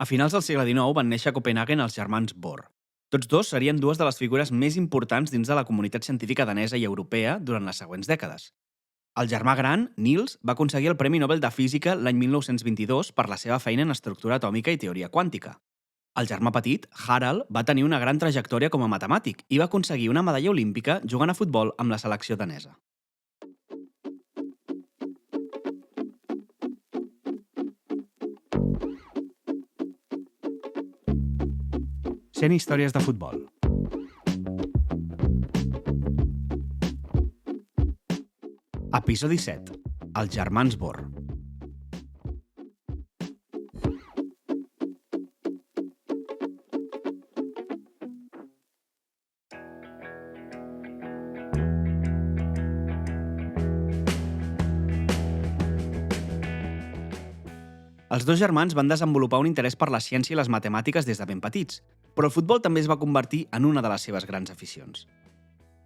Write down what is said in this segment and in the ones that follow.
A finals del segle XIX van néixer a Copenhaguen els germans Bohr. Tots dos serien dues de les figures més importants dins de la comunitat científica danesa i europea durant les següents dècades. El germà gran, Niels, va aconseguir el Premi Nobel de Física l'any 1922 per la seva feina en estructura atòmica i teoria quàntica. El germà petit, Harald, va tenir una gran trajectòria com a matemàtic i va aconseguir una medalla olímpica jugant a futbol amb la selecció danesa. Sent històries de futbol. Episodi 7. Els germans Bohr. Els dos germans van desenvolupar un interès per la ciència i les matemàtiques des de ben petits, però el futbol també es va convertir en una de les seves grans aficions.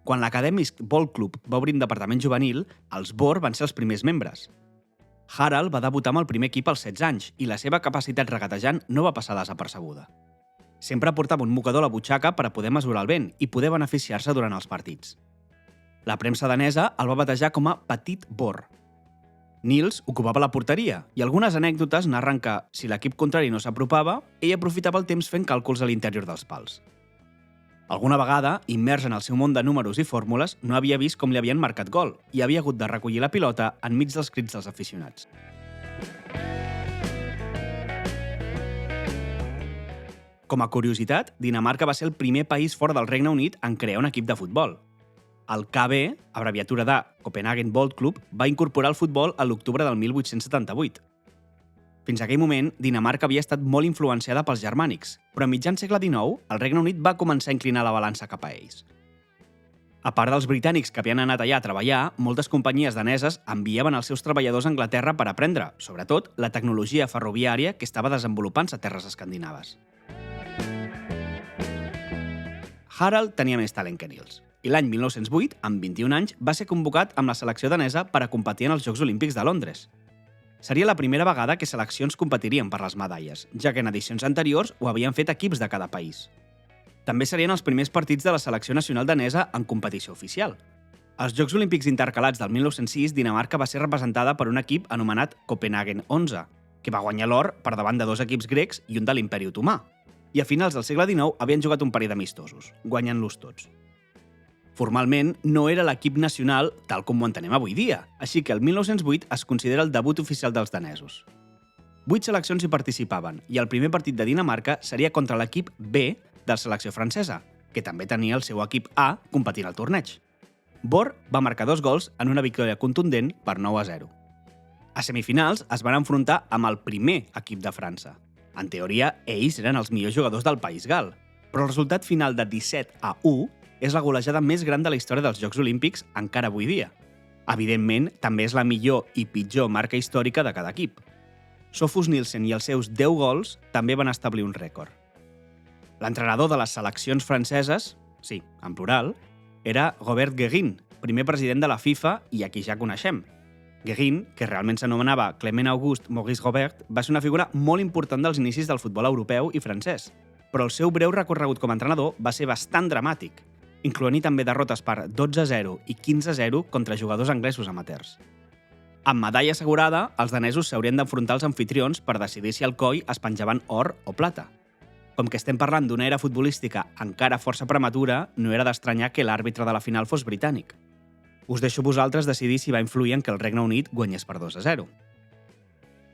Quan l'Academisk Ball Club va obrir un departament juvenil, els Bohr van ser els primers membres. Harald va debutar amb el primer equip als 16 anys i la seva capacitat regatejant no va passar desapercebuda. Sempre portava un mocador a la butxaca per a poder mesurar el vent i poder beneficiar-se durant els partits. La premsa danesa el va batejar com a Petit Bohr. Niels ocupava la porteria i algunes anècdotes narren que, si l'equip contrari no s'apropava, ell aprofitava el temps fent càlculs a l'interior dels pals. Alguna vegada, immers en el seu món de números i fórmules, no havia vist com li havien marcat gol i havia hagut de recollir la pilota enmig dels crits dels aficionats. Com a curiositat, Dinamarca va ser el primer país fora del Regne Unit en crear un equip de futbol. El KB, abreviatura de Copenhagen Bold Club, va incorporar el futbol a l'octubre del 1878. Fins a aquell moment, Dinamarca havia estat molt influenciada pels germànics, però a mitjan segle XIX, el Regne Unit va començar a inclinar la balança cap a ells. A part dels britànics que havien anat allà a treballar, moltes companyies daneses enviaven els seus treballadors a Anglaterra per aprendre, sobretot, la tecnologia ferroviària que estava desenvolupant-se a terres escandinaves. Harald tenia més talent que Niels, i l'any 1908, amb 21 anys, va ser convocat amb la selecció danesa per a competir en els Jocs Olímpics de Londres. Seria la primera vegada que seleccions competirien per les medalles, ja que en edicions anteriors ho havien fet equips de cada país. També serien els primers partits de la selecció nacional danesa en competició oficial. Als Jocs Olímpics intercalats del 1906, Dinamarca va ser representada per un equip anomenat Copenhagen 11, que va guanyar l'or per davant de dos equips grecs i un de l'Imperi Otomà. I a finals del segle XIX havien jugat un parell d'amistosos, guanyant-los tots. Formalment, no era l'equip nacional tal com ho entenem avui dia, així que el 1908 es considera el debut oficial dels danesos. 8 seleccions hi participaven i el primer partit de Dinamarca seria contra l'equip B de la selecció francesa, que també tenia el seu equip A competint al torneig. Bohr va marcar 2 gols en una victòria contundent per 9-0. A semifinals es van enfrontar amb el primer equip de França. En teoria, ells eren els millors jugadors del País Gal, però el resultat final de 17-1 és la golejada més gran de la història dels Jocs Olímpics encara avui dia. Evidentment, també és la millor i pitjor marca històrica de cada equip. Sofus Nielsen i els seus 10 gols també van establir un rècord. L'entrenador de les seleccions franceses, sí, en plural, era Robert Guérin, primer president de la FIFA i a qui ja coneixem. Guérin, que realment s'anomenava Clement Auguste Maurice Robert, va ser una figura molt important dels inicis del futbol europeu i francès, però el seu breu recorregut com a entrenador va ser bastant dramàtic, incloent-hi també derrotes per 12-0 i 15-0 contra jugadors anglesos amateurs. Amb medalla assegurada, els danesos s'haurien d'enfrontar als anfitrions per decidir si al coll es penjaven or o plata. Com que estem parlant d'una era futbolística encara força prematura, no era d'estranyar que l'àrbitre de la final fos britànic. Us deixo vosaltres decidir si va influir en que el Regne Unit guanyés per 2-0.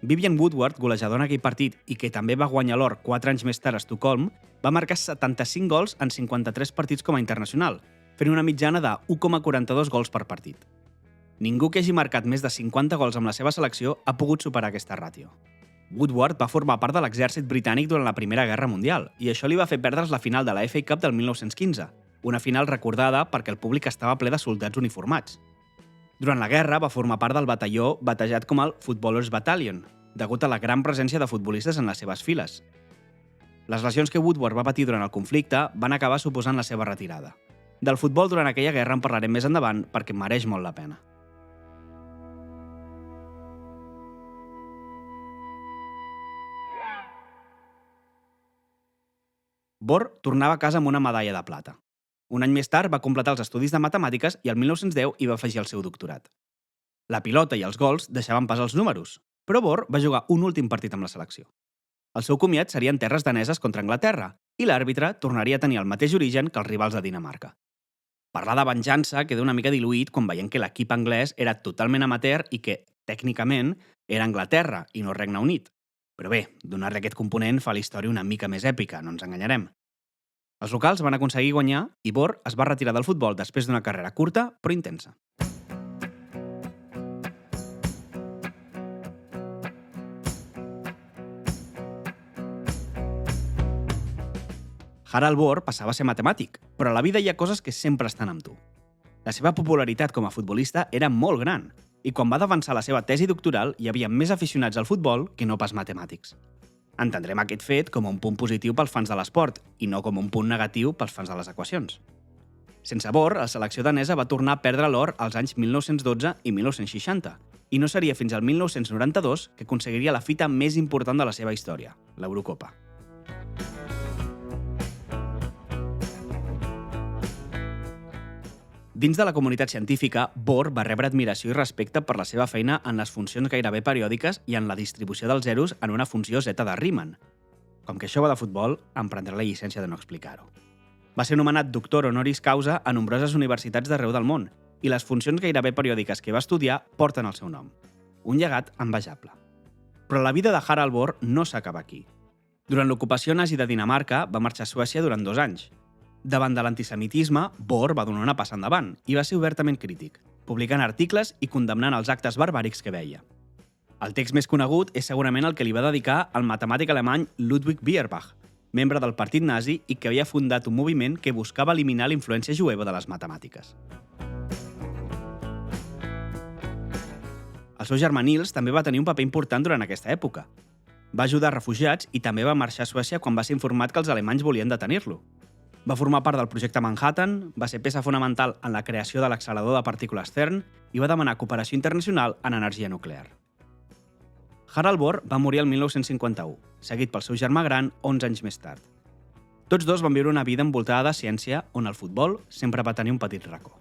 Vivian Woodward, golejador en aquell partit i que també va guanyar l'or 4 anys més tard a Estocolm, va marcar 75 gols en 53 partits com a internacional, fent una mitjana de 1,42 gols per partit. Ningú que hagi marcat més de 50 gols amb la seva selecció ha pogut superar aquesta ràtio. Woodward va formar part de l'exèrcit britànic durant la Primera Guerra Mundial i això li va fer perdre's la final de la FA Cup del 1915, una final recordada perquè el públic estava ple de soldats uniformats. Durant la guerra va formar part del batalló batejat com el Footballers Battalion, degut a la gran presència de futbolistes en les seves files. Les lesions que Woodward va patir durant el conflicte van acabar suposant la seva retirada. Del futbol durant aquella guerra en parlarem més endavant perquè mereix molt la pena. Bohr tornava a casa amb una medalla de plata. Un any més tard va completar els estudis de matemàtiques i el 1910 hi va afegir el seu doctorat. La pilota i els gols deixaven pas als números, però Bohr va jugar un últim partit amb la selecció. El seu comiat seria en terres daneses contra Anglaterra i l'àrbitre tornaria a tenir el mateix origen que els rivals de Dinamarca. Parlar de venjança queda una mica diluït quan veiem que l'equip anglès era totalment amateur i que, tècnicament, era Anglaterra i no Regne Unit. Però bé, donar-li aquest component fa la història una mica més èpica, no ens enganyarem. Els locals van aconseguir guanyar i Bohr es va retirar del futbol després d'una carrera curta però intensa. Harald Bohr passava a ser matemàtic, però a la vida hi ha coses que sempre estan amb tu. La seva popularitat com a futbolista era molt gran, i quan va d'avançar la seva tesi doctoral hi havia més aficionats al futbol que no pas matemàtics. Entendrem aquest fet com un punt positiu pels fans de l'esport i no com un punt negatiu pels fans de les equacions. Sense Bohr, la selecció danesa va tornar a perdre l'or als anys 1912 i 1960, i no seria fins al 1992 que aconseguiria la fita més important de la seva història, l'Eurocopa. Dins de la comunitat científica, Bohr va rebre admiració i respecte per la seva feina en les funcions gairebé periòdiques i en la distribució dels zeros en una funció zeta de Riemann. Com que això va de futbol, em prendré la llicència de no explicar-ho. Va ser nomenat doctor honoris causa a nombroses universitats d'arreu del món i les funcions gairebé periòdiques que va estudiar porten el seu nom. Un llegat envejable. Però la vida de Harald Bohr no s'acaba aquí. Durant l'ocupació nazi de Dinamarca va marxar a Suècia durant 2 anys. Davant de l'antisemitisme, Bohr va donar una passa endavant i va ser obertament crític, publicant articles i condemnant els actes barbàrics que veia. El text més conegut és segurament el que li va dedicar al matemàtic alemany Ludwig Feuerbach, membre del partit nazi i que havia fundat un moviment que buscava eliminar la influència jueva de les matemàtiques. El seu germà Niels també va tenir un paper important durant aquesta època. Va ajudar refugiats i també va marxar a Suècia quan va ser informat que els alemanys volien detenir-lo. Va formar part del projecte Manhattan, va ser peça fonamental en la creació de l'accelerador de partícules CERN i va demanar cooperació internacional en energia nuclear. Harald Bohr va morir el 1951, seguit pel seu germà gran 11 anys més tard. Tots dos van viure una vida envoltada de ciència on el futbol sempre va tenir un petit racó.